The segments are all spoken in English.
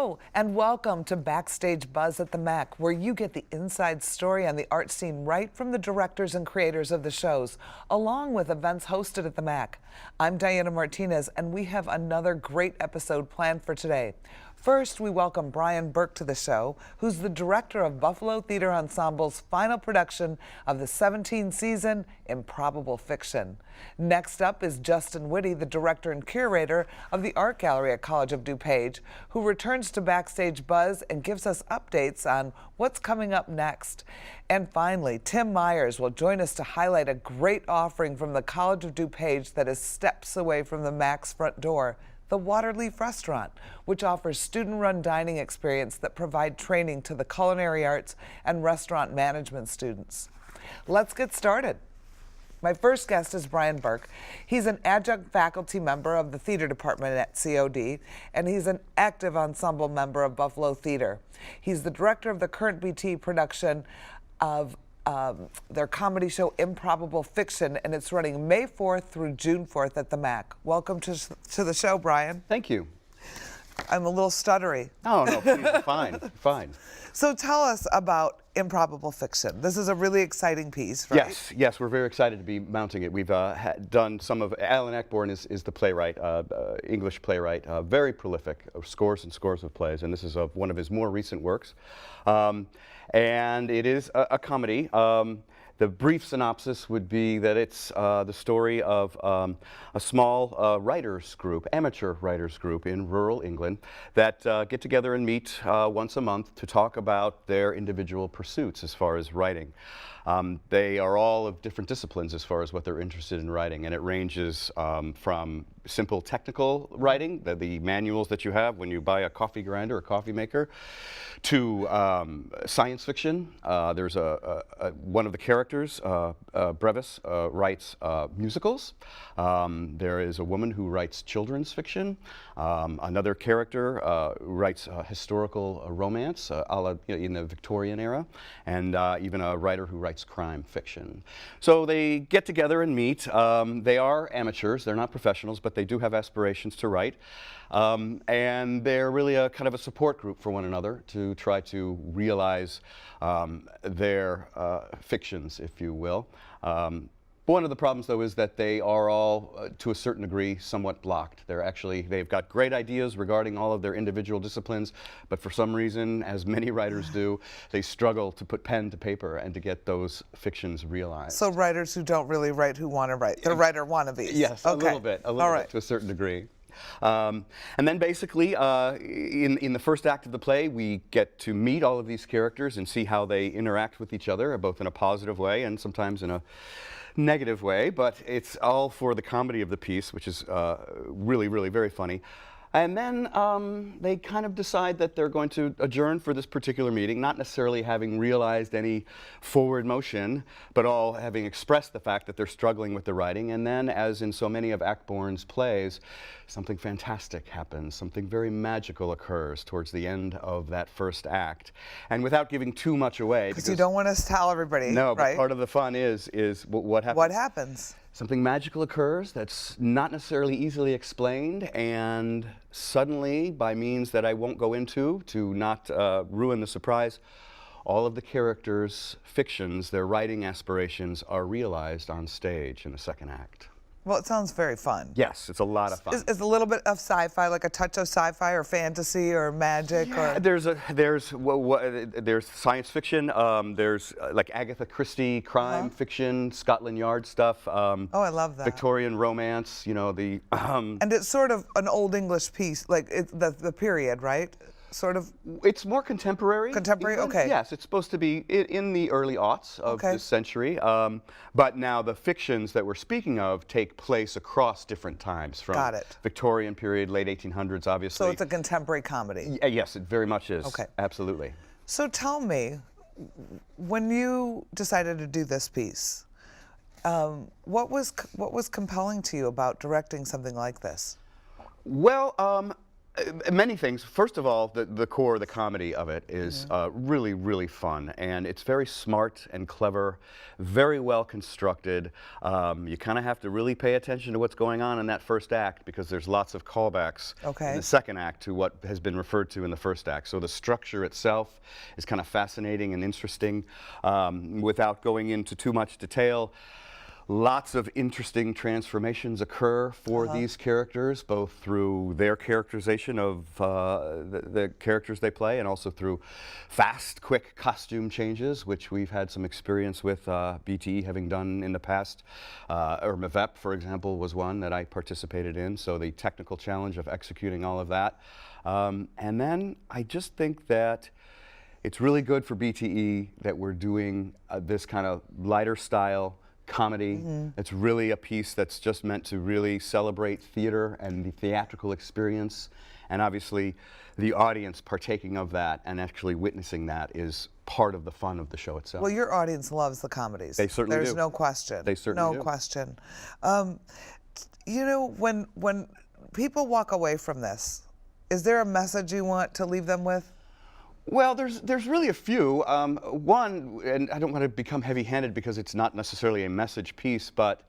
Hello and welcome to Backstage Buzz at the MAC, where you get the inside story on the art scene right from the directors and creators of the shows, along with events hosted at the MAC. I'm Diana Martinez, and we have another great episode planned for today. First, we welcome Bryan Burke to the show, who's the director of Buffalo Theater Ensemble's final production of the 17th season, Improbable Fiction. Next up is Justin Witte, the director and curator of the Art Gallery at College of DuPage, who returns to Backstage Buzz and gives us updates on what's coming up next. And finally, Tim Meyers will join us to highlight a great offering from the College of DuPage that is steps away from the MAC's front door, the Waterleaf Restaurant, which offers student-run dining experience that provide training to the culinary arts and restaurant management students. Let's get started. My first guest is Bryan Burke. He's an adjunct faculty member of the theater department at COD, and he's an active ensemble member of Buffalo Theater. He's the director of the current BT production of their comedy show Improbable Fiction, and it's running May 4th through June 4th at the MAC. Welcome to the show, Bryan. Thank you. I'm a little stuttery. Oh, no, please, you're fine, fine. So tell us about Improbable Fiction. This is a really exciting piece, right? Yes, we're very excited to be mounting it. We've done some of, Alan Ayckbourn is the playwright, English playwright, very prolific, scores and scores of plays, and this is one of his more recent works. And it is a comedy. The brief synopsis would be that it's the story of a small writers group, amateur writers group in rural England that get together and meet once a month to talk about their individual pursuits as far as writing. They are all of different disciplines as far as what they're interested in writing, and it ranges from simple technical writing, the manuals that you have when you buy a coffee grinder or coffee maker, to science fiction. There's one of the characters, Brevis, writes musicals. There is a woman who writes children's fiction. Another character writes historical romance in the Victorian era, and even a writer who writes crime fiction. So they get together and meet. They are amateurs, they're not professionals, but they do have aspirations to write. And they're really a kind of a support group for one another to try to realize their fictions, if you will. One of the problems, though, is that they are all, to a certain degree, somewhat blocked. They've got great ideas regarding all of their individual disciplines, but for some reason, as many writers do, they struggle to put pen to paper and to get those fictions realized. So writers who don't really write who want to write. They're writer wannabes. Yes, okay. a little bit to a certain degree. And then basically, in the first act of the play, we get to meet all of these characters and see how they interact with each other, both in a positive way and sometimes in a negative way, but it's all for the comedy of the piece, which is really, really very funny. And then they kind of decide that they're going to adjourn for this particular meeting, not necessarily having realized any forward motion, but all having expressed the fact that they're struggling with the writing. And then, as in so many of Ayckbourn's plays, something fantastic happens. Something very magical occurs towards the end of that first act. And without giving too much away, because you don't want to tell everybody, no, right? But part of the fun is what happens. What happens? Something magical occurs that's not necessarily easily explained, and suddenly, by means that I won't go into to not ruin the surprise, all of the characters' fictions, their writing aspirations, are realized on stage in the second act. Well, it sounds very fun. Yes, it's a lot of fun. Is a little bit of sci-fi, like a touch of sci-fi or fantasy or magic? Yeah, or there's science fiction. There's like Agatha Christie crime fiction, Scotland Yard stuff. Oh, I love that. Victorian romance. You know the. And it's sort of an old English piece, like the period, right? Sort of. It's more contemporary. Contemporary, okay. Yes, it's supposed to be in the early aughts of this century. But now the fictions that we're speaking of take place across different times, from Victorian period, late 1800s, obviously. So it's a contemporary comedy. Yes, it very much is. Okay. Absolutely. So tell me, when you decided to do this piece, what was compelling to you about directing something like this? Well, Many things. First of all, the core, the comedy of it is really, really fun, and it's very smart and clever, very well constructed. You kind of have to really pay attention to what's going on in that first act because there's lots of callbacks in the second act to what has been referred to in the first act. So the structure itself is kind of fascinating and interesting. Without going into too much detail, lots of interesting transformations occur for these characters, both through their characterization of the characters they play and also through fast, quick costume changes, which we've had some experience with BTE having done in the past. Or MVEP, for example, was one that I participated in, so the technical challenge of executing all of that. And then I just think that it's really good for BTE that we're doing this kind of lighter style comedy. It's really a piece that's just meant to really celebrate theater and the theatrical experience, and obviously the audience partaking of that and actually witnessing that is part of the fun of the show itself. Well, your audience loves the comedies. They certainly do. There's no question. They certainly do. No question. You know, when people walk away from this, is there a message you want to leave them with? Well, there's really a few. One, and I don't want to become heavy-handed because it's not necessarily a message piece, but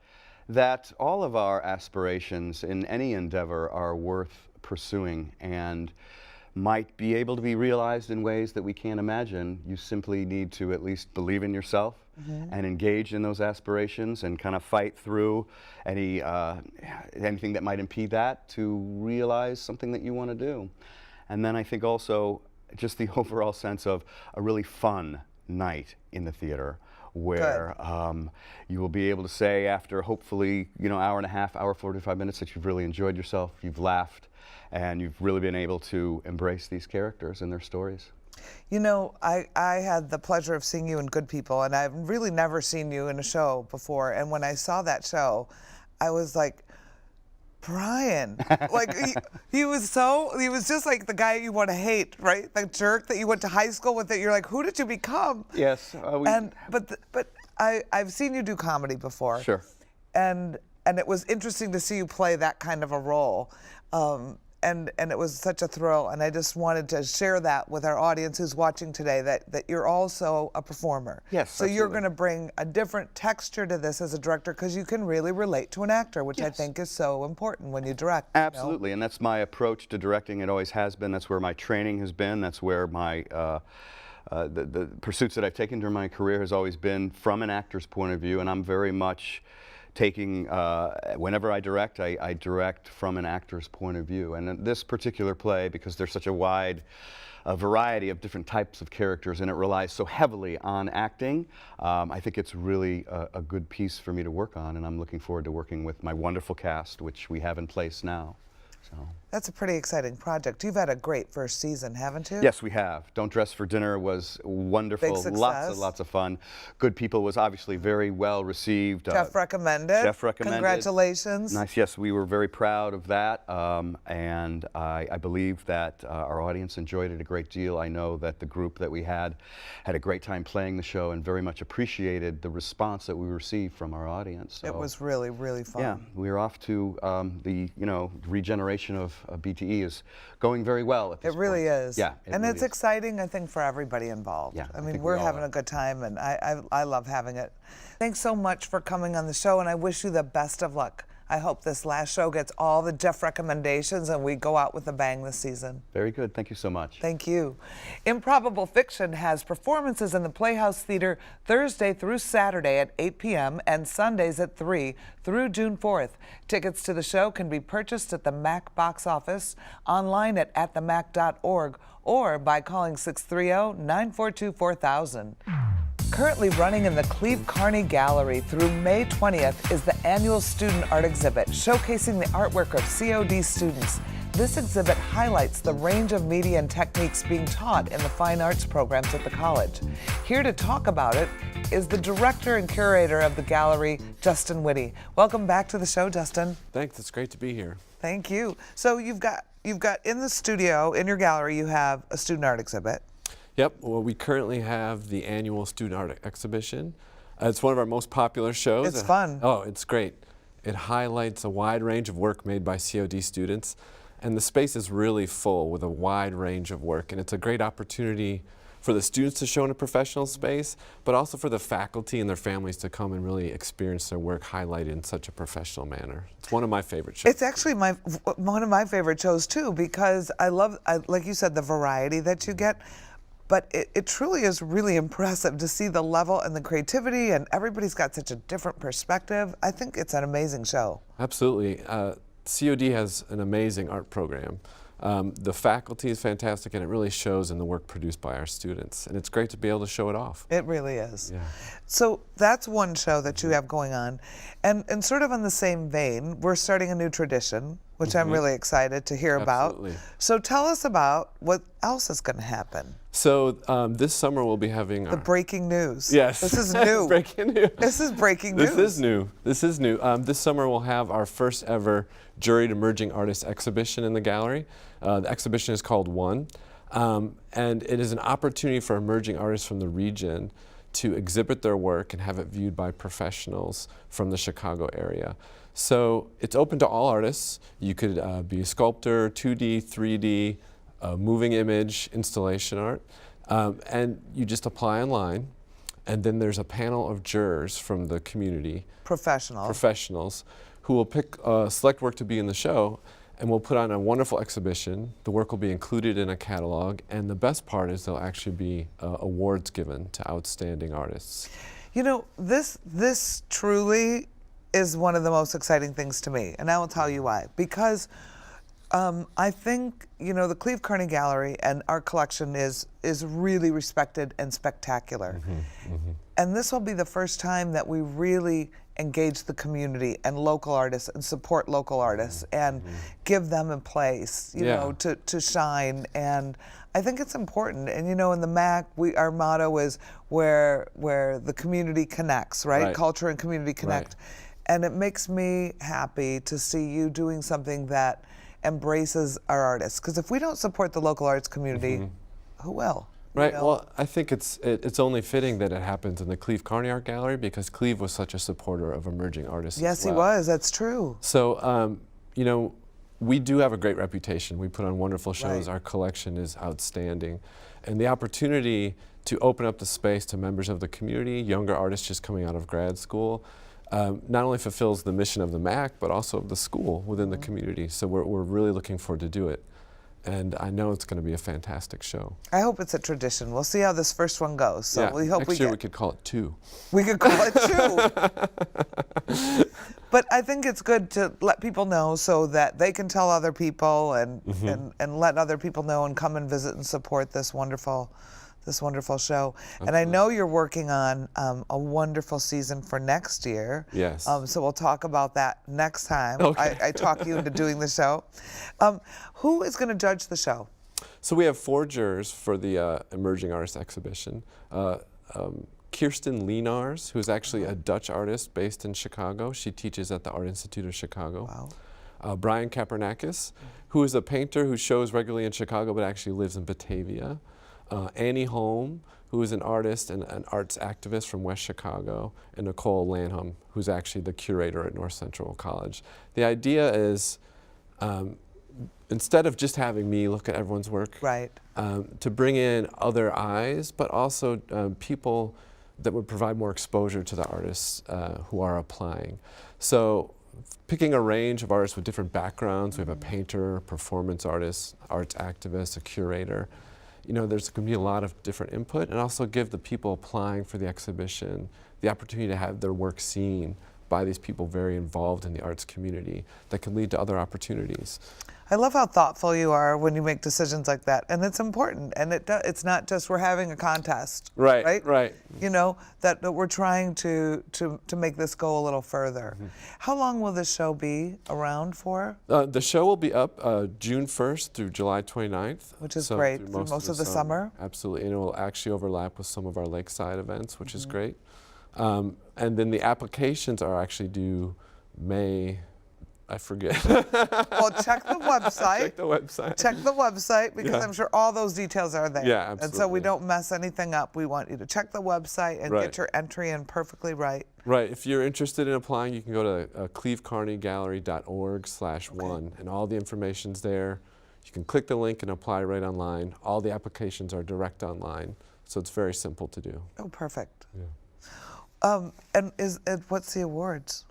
that all of our aspirations in any endeavor are worth pursuing and might be able to be realized in ways that we can't imagine. You simply need to at least believe in yourself and engage in those aspirations and kind of fight through anything that might impede that to realize something that you want to do. And then I think also just the overall sense of a really fun night in the theater where you will be able to say after hopefully, hour and a half, hour 45 minutes that you've really enjoyed yourself, you've laughed, and you've really been able to embrace these characters and their stories. You know, I had the pleasure of seeing you in Good People, and I've really never seen you in a show before, and when I saw that show, I was like, Bryan, like he was just like the guy you want to hate, right? The jerk that you went to high school with. That you're like, who did you become? Yes. But I've seen you do comedy before. Sure. And it was interesting to see you play that kind of a role. And it was such a thrill, and I just wanted to share that with our audience who's watching today, that you're also a performer. Yes, so absolutely. You're going to bring a different texture to this as a director because you can really relate to an actor, which I think is so important when you direct. Absolutely, and that's my approach to directing. It always has been. That's where my training has been. That's where my the pursuits that I've taken during my career has always been from an actor's point of view, and I'm very much taking, whenever I direct from an actor's point of view. And in this particular play, because there's such a wide variety of different types of characters and it relies so heavily on acting, I think it's really a good piece for me to work on, and I'm looking forward to working with my wonderful cast, which we have in place now. So. That's a pretty exciting project. You've had a great first season, haven't you? Yes, we have. Don't Dress for Dinner was wonderful. Big success. Lots of fun. Good People was obviously very well received. Jeff recommended. Jeff recommended. Congratulations. Nice. Yes, we were very proud of that, and I believe that our audience enjoyed it a great deal. I know that the group that we had a great time playing the show and very much appreciated the response that we received from our audience. So, it was really, really fun. Yeah, we're off to the regeneration of BTE is going very well at this point. It really is. Yeah, and it's exciting, I think, for everybody involved. Yeah, I mean, we're having a good time, and I love having it. Thanks so much for coming on the show, and I wish you the best of luck. I hope this last show gets all the Jeff recommendations and we go out with a bang this season. Very good. Thank you so much. Thank you. Improbable Fiction has performances in the Playhouse Theater Thursday through Saturday at 8 p.m. and Sundays at 3 through June 4th. Tickets to the show can be purchased at the MAC box office, online at themac.org, or by calling 630-942-4000. Currently running in the Cleve Carney Gallery through May 20th is the annual student art exhibit showcasing the artwork of COD students. This exhibit highlights the range of media and techniques being taught in the fine arts programs at the college. Here to talk about it is the director and curator of the gallery, Justin Witte. Welcome back to the show, Justin. Thanks, it's great to be here. Thank you. So you've got in the studio, in your gallery, you have a student art exhibit. Yep, well, we currently have the annual student art exhibition. It's one of our most popular shows. It's fun. Oh, it's great. It highlights a wide range of work made by COD students, And the space is really full with a wide range of work, and it's a great opportunity for the students to show in a professional space, but also for the faculty and their families to come and really experience their work highlighted in such a professional manner. It's one of my favorite shows. It's actually one of my favorite shows too, because I love, like you said, the variety that you get. But it truly is really impressive to see the level and the creativity, and everybody's got such a different perspective. I think it's an amazing show. Absolutely. COD has an amazing art program. The faculty is fantastic, and it really shows in the work produced by our students. And it's great to be able to show it off. It really is. Yeah. So that's one show that you have going on. And sort of on the same vein, we're starting a new tradition, which I'm really excited to hear Absolutely. about. So tell us about what else is going to happen. So this summer we'll be having The breaking news. Yes. This is new. Breaking news. This is breaking news. This is new. This is new. This summer we'll have our first ever juried emerging artist exhibition in the gallery. The exhibition is called One, and it is an opportunity for emerging artists from the region to exhibit their work and have it viewed by professionals from the Chicago area. So it's open to all artists. You could be a sculptor, 2D, 3D, moving image, installation art, and you just apply online. And then there's a panel of jurors from the community, professionals, who will pick select work to be in the show, and we'll put on a wonderful exhibition. The work will be included in a catalog, and the best part is there'll actually be awards given to outstanding artists. You know, this truly is one of the most exciting things to me, and I will tell you why. Because I think, you know, the Cleve Carney Gallery and our collection is really respected and spectacular. And this will be the first time that we really engage the community and local artists and support local artists and give them a place, you know, to shine. And I think it's important. And you know, in the MAC, our motto is where the community connects, right? Culture and community connect. And it makes me happy to see you doing something that embraces our artists. Because if we don't support the local arts community, who will? Right. You know? Well, I think it's only fitting that it happens in the Cleve Carney Art Gallery, because Cleve was such a supporter of emerging artists. Yes, as well. he was. That's true. So, you know, we do have a great reputation. We put on wonderful shows. Right. Our collection is outstanding, and the opportunity to open up the space to members of the community, younger artists just coming out of grad school, not only fulfills the mission of the MAC, but also of the school within the community. So we're really looking forward to do it. And I know it's going to be a fantastic show. I hope it's a tradition. We'll see how this first one goes. So we hope next year we could call it 2. We could call it 2. But I think it's good to let people know so that they can tell other people and let other people know and come and visit and support this wonderful show. And I know you're working on a wonderful season for next year. Yes. So we'll talk about that next time. Okay. I talk you into doing the show. Who is going to judge the show? So we have 4 jurors for the Emerging Artist Exhibition. Kirsten Leenars, who's actually a Dutch artist based in Chicago. She teaches at the Art Institute of Chicago. Wow. Bryan Kapernakis, who is a painter who shows regularly in Chicago but actually lives in Batavia. Annie Holm, who is an artist and an arts activist from West Chicago, and Nicole Lanham, who's actually the curator at North Central College. The idea is, instead of just having me look at everyone's work, to bring in other eyes, but also people that would provide more exposure to the artists who are applying. So picking a range of artists with different backgrounds. We have a painter, performance artist, arts activist, a curator. You know, there's going to be a lot of different input, and also give the people applying for the exhibition the opportunity to have their work seen by these people very involved in the arts community that can lead to other opportunities. I love how thoughtful you are when you make decisions like that, and it's important. And it's not just we're having a contest, right? You know, that we're trying to make this go a little further. How long will this show be around for? The show will be up June 1st through July 29th. Which is great, through most of the summer. Absolutely, and it will actually overlap with some of our lakeside events, which is great. And then the applications are actually due May I forget. Well, check the website. Check the website. Check the website because Yeah. I'm sure all those details are there. Yeah, And so absolutely. we don't mess anything up. We want you to check the website and Right. get your entry in perfectly right. Right. If you're interested in applying, you can go to clevecarneygallery.org/one, and all the information's there. You can click the link and apply right online. All the applications are direct online, so it's very simple to do. Oh, perfect. Yeah. And what's the awards?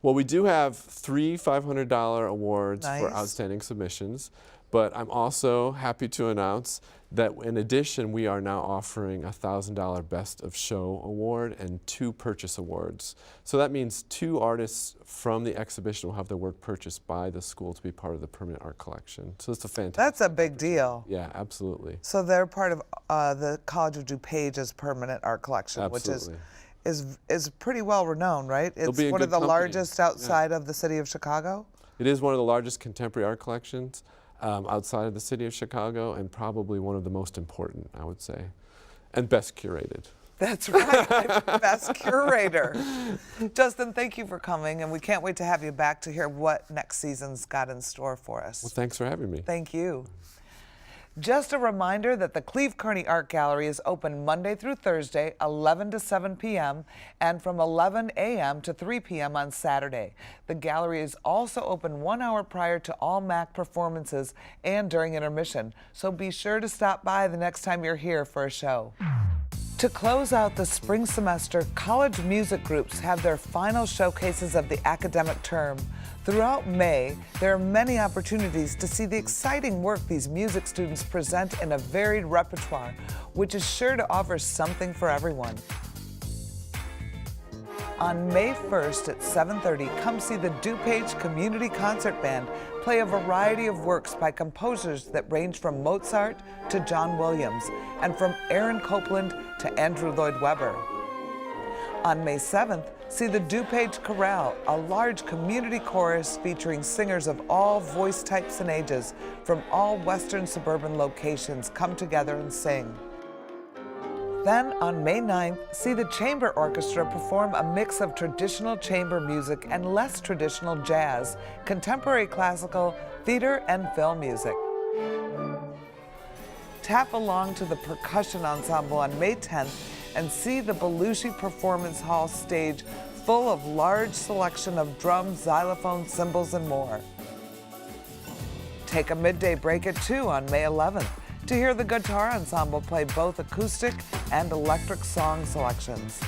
Well, we do have 3 $500 awards for Nice. outstanding submissions, but I'm also happy to announce that in addition, we are now offering a $1,000 Best of Show award and 2 purchase awards. So that means 2 artists from the exhibition will have their work purchased by the school to be part of the permanent art collection. So it's a fantastic. That's a big deal. Yeah, absolutely. So they're part of the College of DuPage's permanent art collection, Absolutely. which is pretty well renowned, right? It'll It's be in one of good the company. largest outside of the city of Chicago. It is one of the largest contemporary art collections outside of the city of Chicago, and probably one of the most important, I would say, and best curated. That's right, best curator. Justin, thank you for coming, and we can't wait to have you back to hear what next season's got in store for us. Well, thanks for having me. Thank you. Just a reminder that the Cleve Carney Art Gallery is open Monday through Thursday, 11 to 7 p.m., and from 11 a.m. to 3 p.m. on Saturday. The gallery is also open 1 hour prior to all MAC performances and during intermission, so be sure to stop by the next time you're here for a show. To close out the spring semester, college music groups have their final showcases of the academic term. Throughout May, there are many opportunities to see the exciting work these music students present in a varied repertoire, which is sure to offer something for everyone. On May 1st at 7:30, come see the DuPage Community Concert Band play a variety of works by composers that range from Mozart to John Williams, and from Aaron Copland to Andrew Lloyd Webber. On May 7th, see the DuPage Chorale, a large community chorus featuring singers of all voice types and ages from all western suburban locations come together and sing. Then on May 9th, see the Chamber Orchestra perform a mix of traditional chamber music and less traditional jazz, contemporary classical, theater, and film music. Tap along to the Percussion Ensemble on May 10th and see the Belushi Performance Hall stage full of large selection of drums, xylophone, cymbals, and more. Take a midday break at 2 on May 11th to hear the Guitar Ensemble play both acoustic and electric song selections.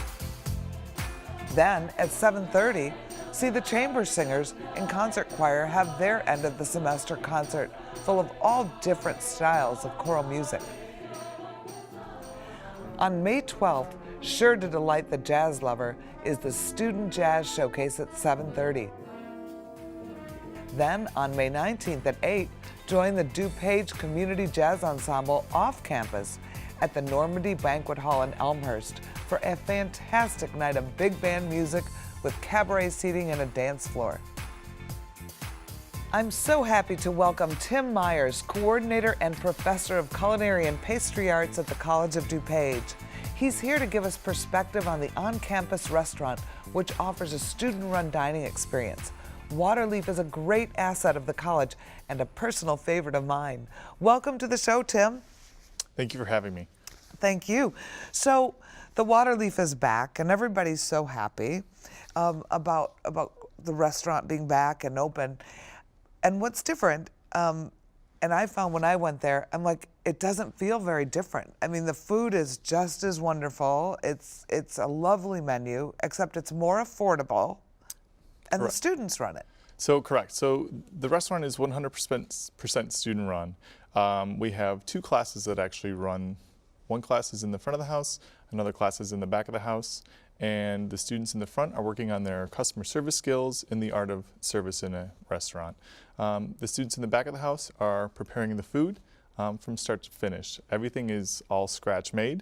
Then at 7:30, see the Chamber Singers and Concert Choir have their end of the semester concert full of all different styles of choral music. On May 12th, sure to delight the jazz lover, is the Student Jazz Showcase at 7:30. Then on May 19th at 8, join the DuPage Community Jazz Ensemble off campus at the Normandy Banquet Hall in Elmhurst for a fantastic night of big band music with cabaret seating and a dance floor. I'm so happy to welcome Tim Meyers, Coordinator and Professor of Culinary and Pastry Arts at the College of DuPage. He's here to give us perspective on the on-campus restaurant, which offers a student-run dining experience. Waterleaf is a great asset of the college and a personal favorite of mine. Welcome to the show, Tim. Thank you for having me. Thank you. So the Waterleaf is back, and everybody's so happy about the restaurant being back and open. And what's different, and I found when I went there, I'm like, it doesn't feel very different. I mean, the food is just as wonderful. It's a lovely menu, except it's more affordable, and the students run it. So correct. So the restaurant is 100% student run. We have 2 classes that actually run. One class is in the front of the house, another class is in the back of the house, and the students in the front are working on their customer service skills and the art of service in a restaurant. The students in the back of the house are preparing the food from start to finish. Everything is all scratch made,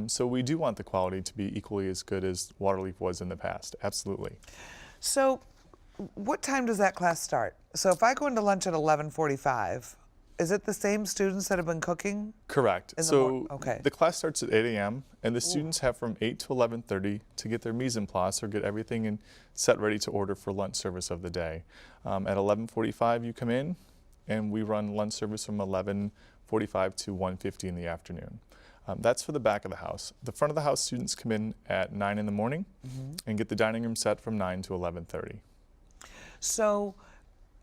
so we do want the quality to be equally as good as Waterleaf was in the past, absolutely. So what time does that class start? So if I go into lunch at 11:45, is it the same students that have been cooking? Correct. So okay. the class starts at 8 a.m. and the students have from 8 to 11:30 to get their mise en place or get everything set ready to order for lunch service of the day. At 11:45 you come in, and we run lunch service from 11:45 to 1:50 in the afternoon. That's for the back of the house. The front of the house students come in at 9 in the morning and get the dining room set from 9 to 11:30. So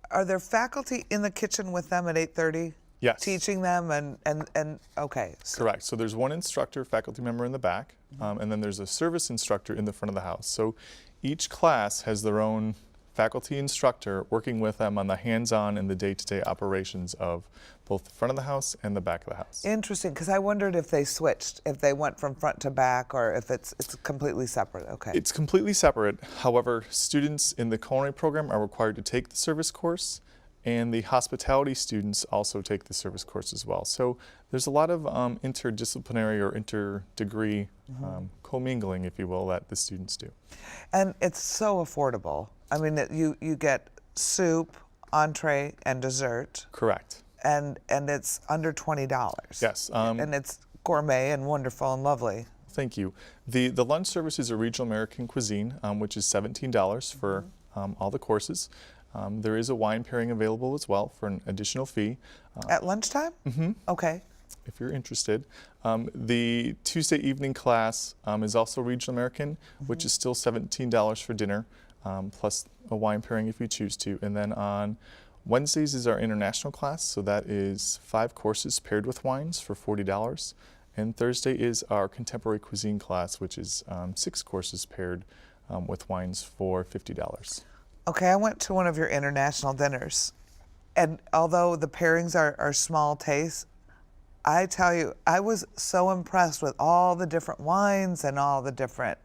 are there faculty in the kitchen with them at 8:30? Yes. Teaching them and okay. Correct. So there's one instructor, faculty member in the back, and then there's a service instructor in the front of the house. So each class has their own faculty instructor working with them on the hands-on and the day-to-day operations of both the front of the house and the back of the house. Interesting, because I wondered if they switched, if they went from front to back, or if it's completely separate. Okay. It's completely separate. However, students in the culinary program are required to take the service course, and the hospitality students also take the service course as well. So there's a lot of interdisciplinary or inter-degree commingling, if you will, that the students do. And it's so affordable. I mean, you get soup, entree, and dessert. Correct. And it's under $20. Yes. And it's gourmet and wonderful and lovely. Thank you. The lunch service is a regional American cuisine, which is $17 for all the courses. There is a wine pairing available as well for an additional fee. At lunchtime? Mm-hmm. Okay. If you're interested. The Tuesday evening class is also regional American, which is still $17 for dinner, plus a wine pairing if you choose to. And then on Wednesdays is our international class, so that is 5 courses paired with wines for $40. And Thursday is our contemporary cuisine class, which is 6 courses paired with wines for $50. Okay, I went to one of your international dinners, and although the pairings are small tastes, I tell you, I was so impressed with all the different wines and all the different.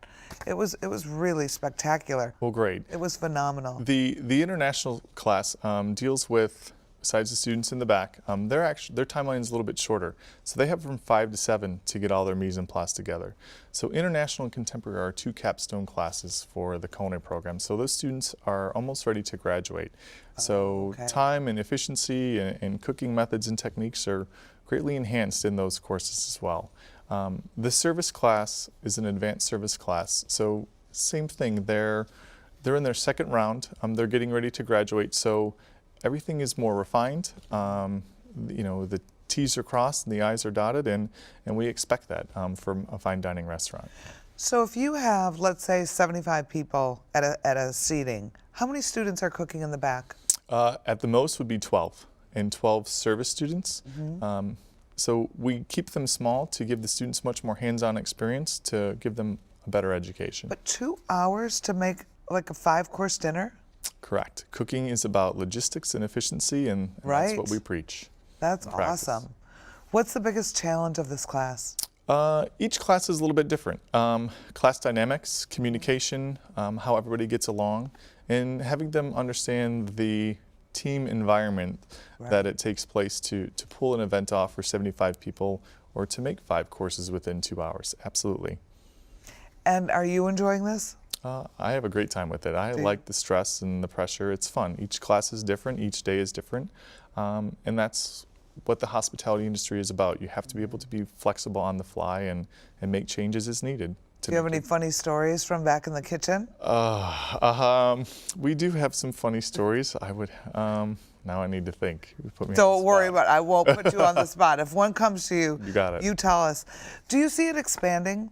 It was really spectacular. Well, great. It was phenomenal. The international class deals with, besides the students in the back, their timeline is a little bit shorter. So they have from 5 to 7 to get all their mise en place together. So international and contemporary are 2 capstone classes for the culinary program. So those students are almost ready to graduate. So time and efficiency and cooking methods and techniques are greatly enhanced in those courses as well. The service class is an advanced service class. So same thing, they're in their second round. They're getting ready to graduate. So everything is more refined. You know, the T's are crossed and the I's are dotted, and we expect that from a fine dining restaurant. So if you have, let's say, 75 people at a seating, how many students are cooking in the back? At the most would be 12, and 12 service students. So we keep them small to give the students much more hands-on experience to give them a better education. But 2 hours to make like a 5-course dinner? Correct. Cooking is about logistics and efficiency, and that's what we preach. That's awesome. What's the biggest challenge of this class? Each class is a little bit different. Class dynamics, communication, how everybody gets along, and having them understand the team environment that it takes place to pull an event off for 75 people or to make 5 courses within 2 hours. Absolutely. And are you enjoying this? I have a great time with it. I like the stress and the pressure. It's fun. Each class is different. Each day is different. And that's what the hospitality industry is about. You have to be able to be flexible on the fly and make changes as needed. Do you have any funny stories from back in the kitchen? We do have some funny stories. I would, now I need to think. You put me Don't worry about it. I won't put you on the spot. If one comes to you, got it. You tell us. Do you see it expanding?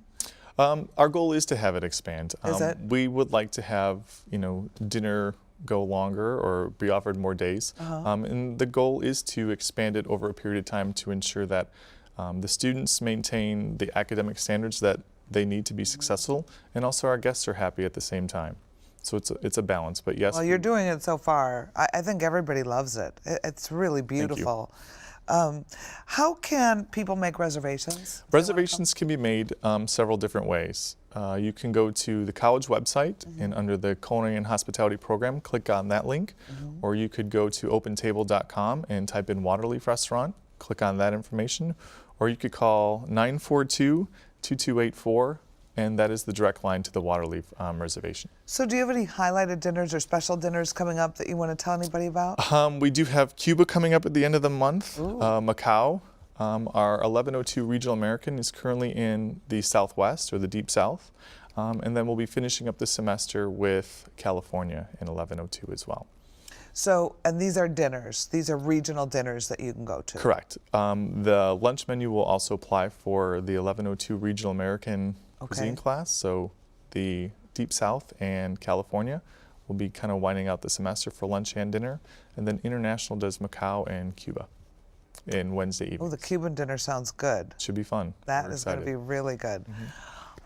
Our goal is to have it expand. Is it? We would like to have, dinner go longer or be offered more days. And the goal is to expand it over a period of time to ensure that the students maintain the academic standards that they need to be successful, and also our guests are happy at the same time. So it's a balance, but yes. Well, you're doing it so far. I think everybody loves it. It's really beautiful. How can people make reservations? Reservations can be made several different ways. You can go to the college website and under the Culinary and Hospitality program, click on that link, or you could go to opentable.com and type in Waterleaf Restaurant, click on that information, or you could call 942-2284 and that is the direct line to the Waterleaf reservation. So do you have any highlighted dinners or special dinners coming up that you want to tell anybody about? We do have Cuba coming up at the end of the month. Macau, our 1102 Regional American is currently in the Southwest or the Deep South. And then we'll be finishing up the semester with California in 1102 as well. So, and these are dinners. These are regional dinners that you can go to. Correct. The lunch menu will also apply for the 1102 Regional American cuisine class. So the Deep South and California will be kind of winding out the semester for lunch and dinner. And then International does Macau and Cuba in Wednesday evening. Oh, the Cuban dinner sounds good. Should be fun. That We're is going to excited. be really good.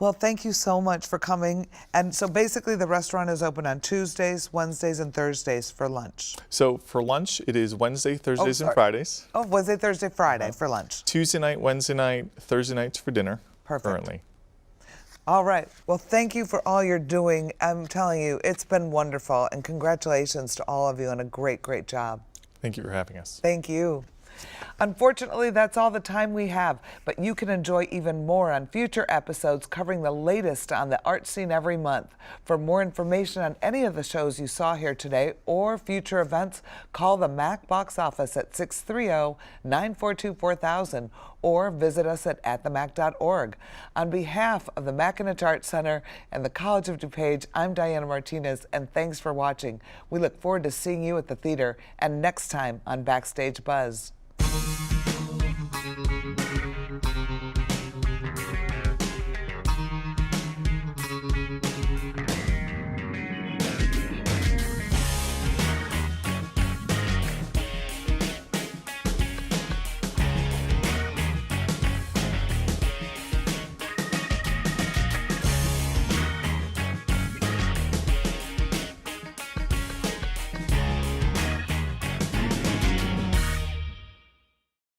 Well, thank you so much for coming. And so basically the restaurant is open on Tuesdays, Wednesdays, and Thursdays for lunch. So for lunch, it is Wednesday, Thursdays, and sorry. Fridays. Oh, Wednesday, Thursday, Friday for lunch. Tuesday night, Wednesday night, Thursday nights for dinner. Perfect. Currently. All right. Well, thank you for all you're doing. I'm telling you, it's been wonderful. And congratulations to all of you on a great, great job. Thank you for having us. Thank you. Unfortunately, that's all the time we have, but you can enjoy even more on future episodes covering the latest on the art scene every month. For more information on any of the shows you saw here today or future events, call the MAC box office at 630-942-4000 or visit us at themac.org. On behalf of the McAninch Arts Center and the College of DuPage, I'm Diana Martinez, and thanks for watching. We look forward to seeing you at the theater and next time on Backstage Buzz.